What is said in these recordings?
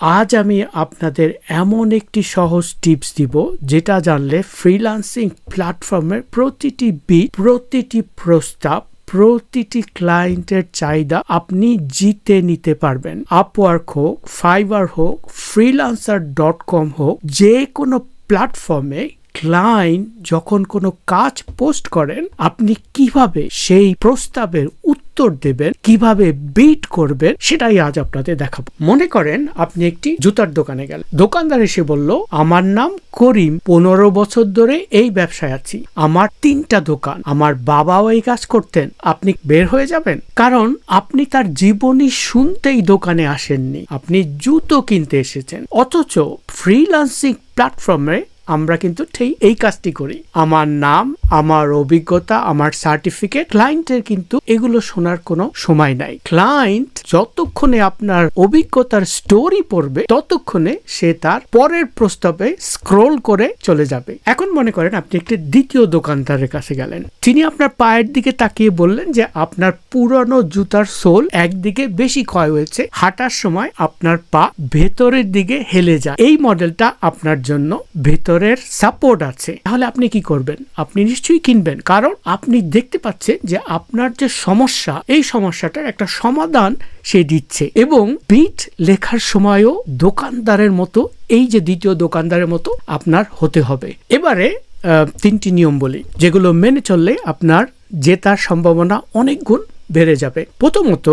আজ আমি আপনাদের এমন একটি সহজ টিপস দিব যেটা জানলে ফ্রিল্যান্সিং প্ল্যাটফর্মের প্রতিটি বিট, প্রতিটি প্রস্তাব, প্রতিটি ক্লায়েন্টের চাহিদা আপনি জিতে নিতে পারবেন। আপওয়ার্ক হোক, ফাইবার হোক, freelancer.com হোক, যে কোনো প্ল্যাটফর্মে ক্লায়েন্ট যখন কোনো কাজ পোস্ট করেন আপনি কিভাবে সেই প্রস্তাবের উত্তর দেবেন, কিভাবে বিট করবেন, সেটাই আজ আপনাদের দেখাবো। মনে করেন আপনি একটি জুতার দোকানে গেলেন, দোকানদার এসে বলল, আমার নাম করিম, 15 বছর ধরে এই ব্যবসায় আছি, আমার 3টা দোকান, আমার বাবাও এই কাজ করতেন। আপনি বের হয়ে যাবেন, কারণ আপনি তার জীবনী শুনতেই দোকানে আসেননি, আপনি জুতো কিনতে এসেছেন। অথচ ফ্রিল্যান্সিং প্ল্যাটফর্মে আমরা কিন্তু ঠিক এই কাজটি করি। আমার নাম, আমার অভিজ্ঞতা, আমার সার্টিফিকেট, ক্লায়েন্টের কিন্তু এগুলো শোনার কোনো সময় নাই। ক্লায়েন্ট যতক্ষণে আপনার অভিজ্ঞতার স্টোরি পড়বে ততক্ষণে সে তার পরের প্রস্তাবে স্ক্রোল করে চলে যাবে। এখন মনে করেন আপনি একটি দ্বিতীয় দোকানদারের কাছে গেলেন, তিনি আপনার পায়ের দিকে তাকিয়ে বললেন যে আপনার পুরনো জুতার সোল একদিকে বেশি ক্ষয় হয়েছে, হাঁটার সময় আপনার পা ভেতরের দিকে হেলে যায়, এই মডেলটা আপনার জন্য ভেতরের সাপোর্ট আছে। তাহলে আপনি কি করবেন? আপনি নিশ্চয়ই কিনবেন, কারণ আপনি দেখতে পাচ্ছেন যে আপনার যে সমস্যা, এই সমস্যাটার একটা সমাধান সে দিচ্ছে। এবং বিট লেখার সময়ও দোকানদারের মতো, এই যে দ্বিতীয় দোকানদারের মতো আপনার হতে হবে। এবারে 3টি নিয়ম বলি, যেগুলো মেনে চললে আপনার জেতার সম্ভাবনা অনেক গুণ বেড়ে যাবে। প্রথমত,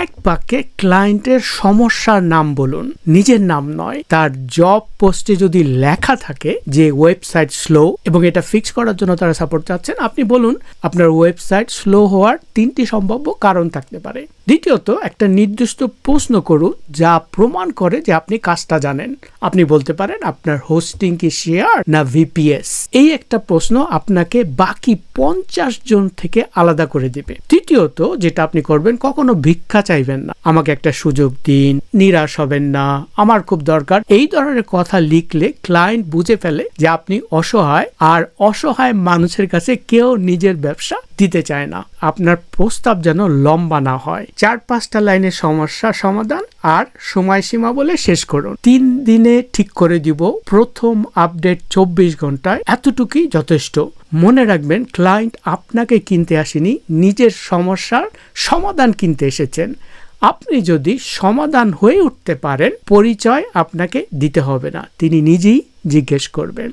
এক বাক্যে ক্লায়েন্টের সমস্যার নাম বলুন, নিজের নাম নয়। তার জব পোস্টে যদি লেখা থাকে যে ওয়েবসাইট স্লো এবং এটা ফিক্স করার জন্য তারা সাপোর্ট চাচ্ছেন, আপনি বলুন আপনার ওয়েবসাইট স্লো হওয়ার 3টি সম্ভাব্য কারণ থাকতে পারে। দ্বিতীয়ত, একটা নির্দিষ্ট প্রশ্ন করুন যা প্রমাণ করে যে আপনি কাজটা জানেন। আপনি বলতে পারেন আপনার হোস্টিং কি শেয়ার না ভিপিএস। এই একটা প্রশ্ন আপনাকে বাকি 50 জন থেকে আলাদা করে দিবে। তৃতীয়ত, যেটা আপনি করবেন, কখনো ভিক্ষা চাইবেন না, আমাকে একটা সুযোগ দিন, নিরাশ হবেন না, আমার খুব দরকার, এই ধরনের কথা লিখলে ক্লায়েন্ট বুঝে ফেলে যে আপনি অসহায়, আর অসহায় মানুষের কাছে কেউ নিজের ব্যবসা দিতে চায় না। আপনার প্রস্তাব যেন লম্বা না হয়, 4-5টা লাইনের সমস্যা সমাধান আর সময়সীমা বলে শেষ করুন। 3 দিনে ঠিক করে দিব, প্রথম আপডেট 24 ঘন্টায়, এতটুকুই যথেষ্ট। মনে রাখবেন, ক্লায়েন্ট আপনাকে কিনতে আসেনি, নিজের সমস্যার সমাধান কিনতে এসেছেন। আপনি যদি সমাধান হয়ে উঠতে পারেন, পরিচয় আপনাকে দিতে হবে না, তিনি নিজেই জিজ্ঞেস করবেন।